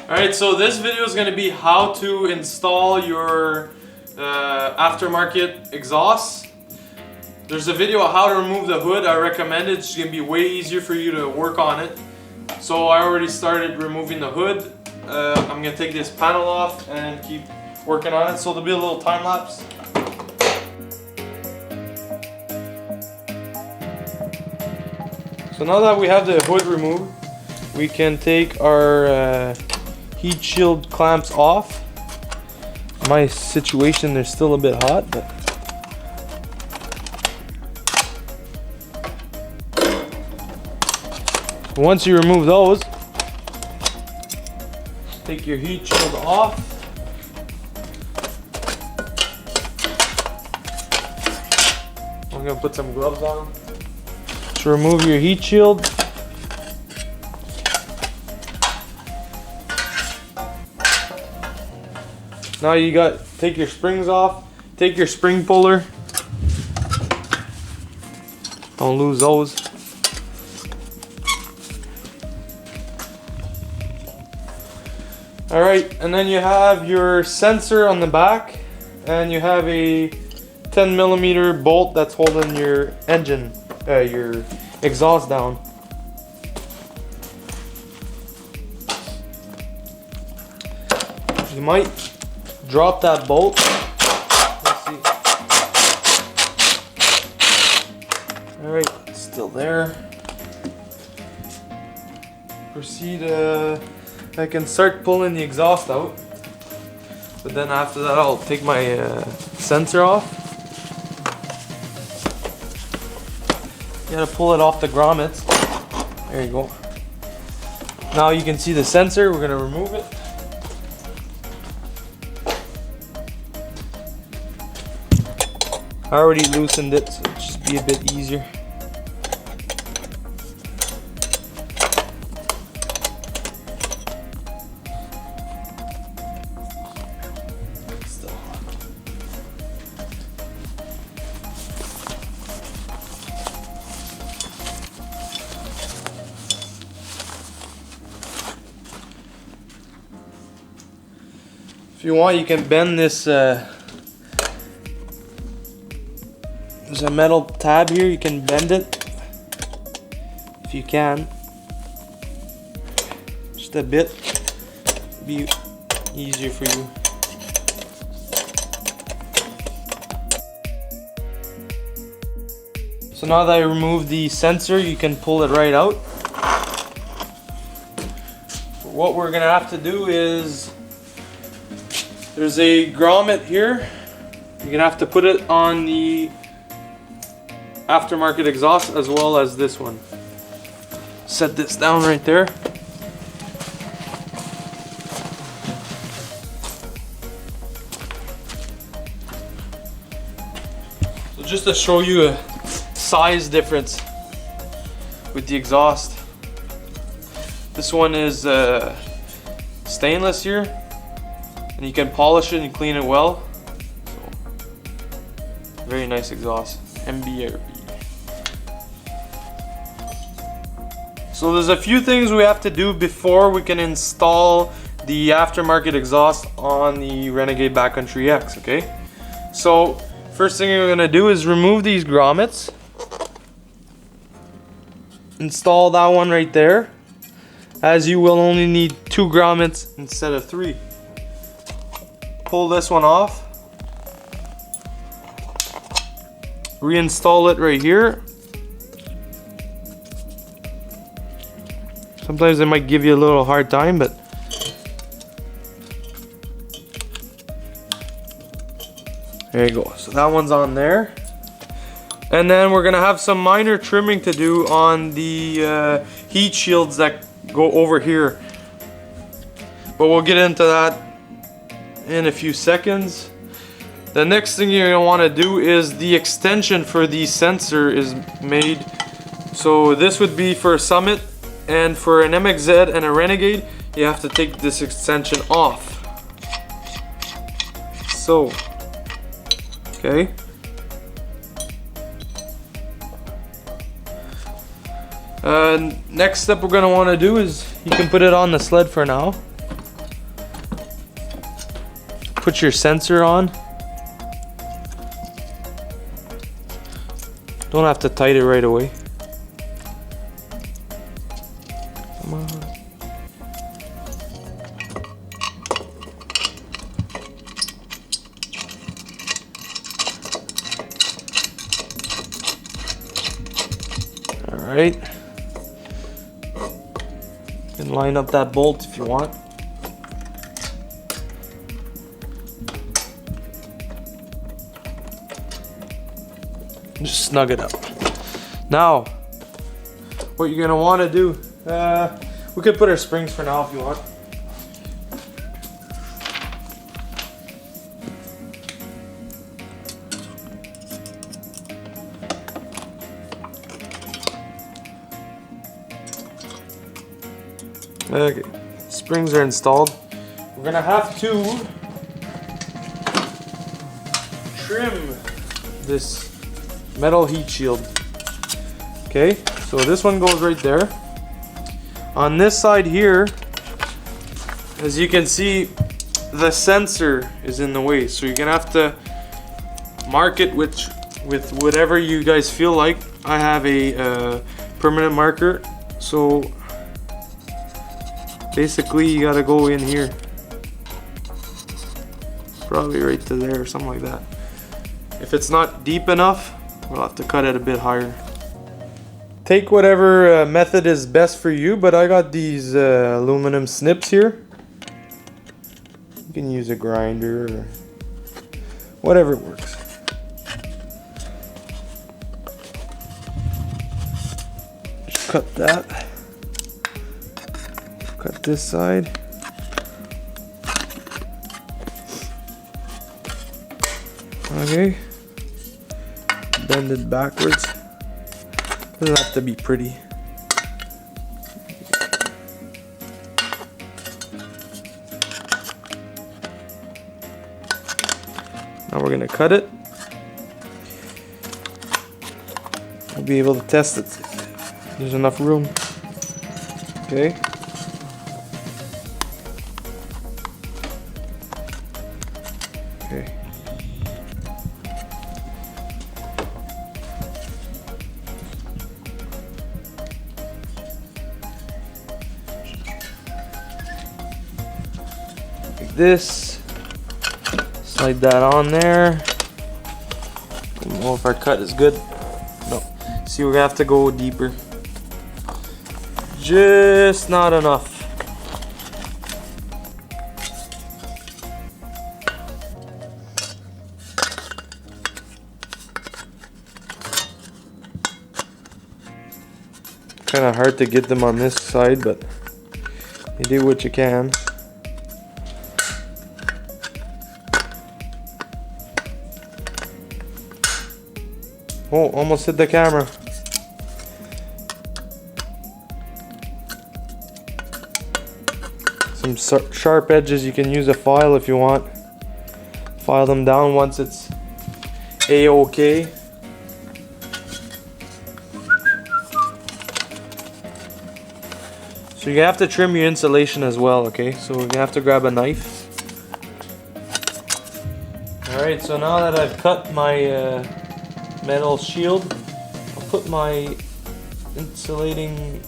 Alright, so this video is going to be how to install your aftermarket exhaust. There's a video of how to remove the hood. I recommend it. It's going to be way easier for you to work on it. So I already started removing the hood. I'm going to take this panel off and keep working on it. So there'll be a little time lapse. So now that we have the hood removed, we can take our heat shield clamps off. My situation, they're still a bit hot, but once you remove those, take your heat shield off. I'm gonna put some gloves on. To remove your heat shield, now you got, take your springs off, take your spring puller, don't lose those. Alright, and then you have your sensor on the back, and you have a 10mm bolt that's holding your engine, your exhaust down. You might drop that bolt. Let's see. Alright, it's still there. Proceed, I can start pulling the exhaust out. But then after that I'll take my sensor off. You gotta pull it off the grommets. There you go. Now you can see the sensor. We're gonna remove it. I already loosened it, so it'll just be a bit easier. If you want, you can bend this. There's a metal tab here. You can bend it if you can. Just a bit. Be easier for you. So now that I removed the sensor, you can pull it right out. What we're gonna have to do is, there's a grommet here. You're gonna have to put it on the aftermarket exhaust as well as this one. Set this down right there. So just to show you a size difference with the exhaust. This one is stainless here, and you can polish it and clean it well. So, very nice exhaust, MBRP. So there's a few things we have to do before we can install the aftermarket exhaust on the Renegade Backcountry X, okay? So first thing we're gonna do is remove these grommets. Install that one right there, as you will only need 2 grommets instead of 3. Pull this one off. Reinstall it right here. Sometimes it might give you a little hard time, but there you go. So that one's on there. And then we're gonna have some minor trimming to do on the heat shields that go over here. But we'll get into that in a few seconds. The next thing you're gonna wanna do is the extension for the sensor is made. So this would be for a Summit, and for an MXZ and a Renegade, you have to take this extension off. So, okay. Next step we're going to want to do is, you can put it on the sled for now. put your sensor on. Don't have to tighten it right away. Come on. All right. You can line up that bolt if you want. Just snug it up. Now, what you're gonna want to do, we could put our springs for now if you want. Okay, springs are installed. We're gonna have to trim this metal heat shield. Okay, so this one goes right there. On this side here, as you can see, the sensor is in the way, so you're gonna have to mark it with whatever you guys feel like. I have a permanent marker, so basically you gotta go in here, probably right to there or something like that. If it's not deep enough, we'll have to cut it a bit higher. Take whatever method is best for you, but I got these aluminum snips here. You can use a grinder or whatever works. Just cut that. Cut this side. Okay. Bend it backwards. Doesn't have to be pretty. Now we're gonna cut it. We'll be able to test it. There's enough room. Okay. Okay. This, slide that on there. I don't know if our cut is good. No. See, we're gonna have to go deeper. Just not enough. Kind of hard to get them on this side, but you do what you can. Oh, almost hit the camera. Some sharp edges. You can use a file if you want. File them down once it's a-okay. So you're gonna have to trim your insulation as well, okay? So we're gonna have to grab a knife. Alright, so now that I've cut my metal shield, I'll put my insulating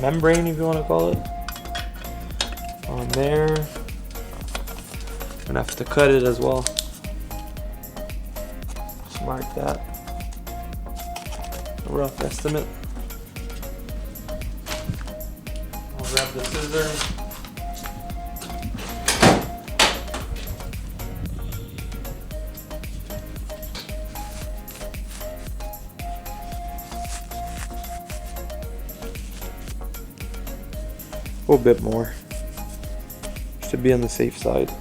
membrane, if you want to call it, on there. I'm gonna have to cut it as well. Just mark that. A rough estimate. I'll grab the scissors. A little bit more, just to be on the safe side.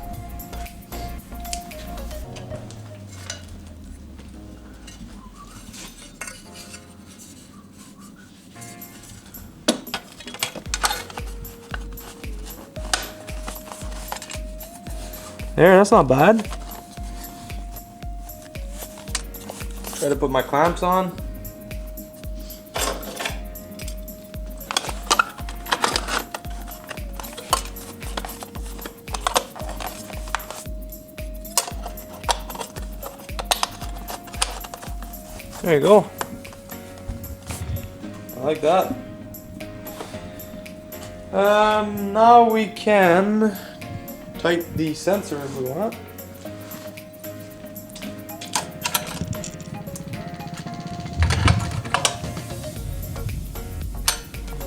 There, that's not bad. Try to put my clamps on. There you go. I like that. Now we can tighten the sensor if we want.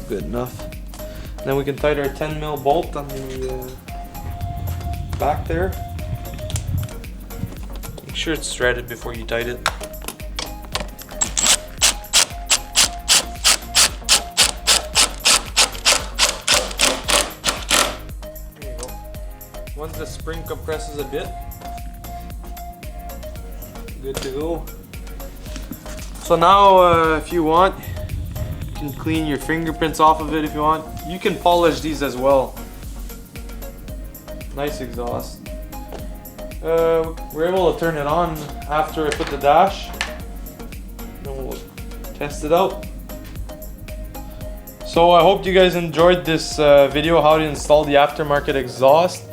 Good enough. Then we can tighten our 10mm bolt on the back there. Make sure it's threaded before you tighten it. There you go. Once the spring compresses a bit, good to go. So now if you want, you can clean your fingerprints off of it if you want. You can polish these as well. Nice exhaust. We're able to turn it on after I put the dash. Then we'll test it out. So I hope you guys enjoyed this video, how to install the aftermarket exhaust.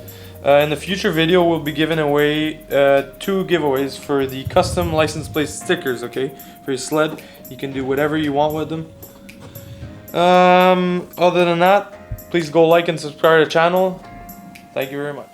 In the future video, we'll be giving away 2 giveaways for the custom license plate stickers, okay? For your sled. You can do whatever you want with them. Other than that, please go like and subscribe to the channel. Thank you very much.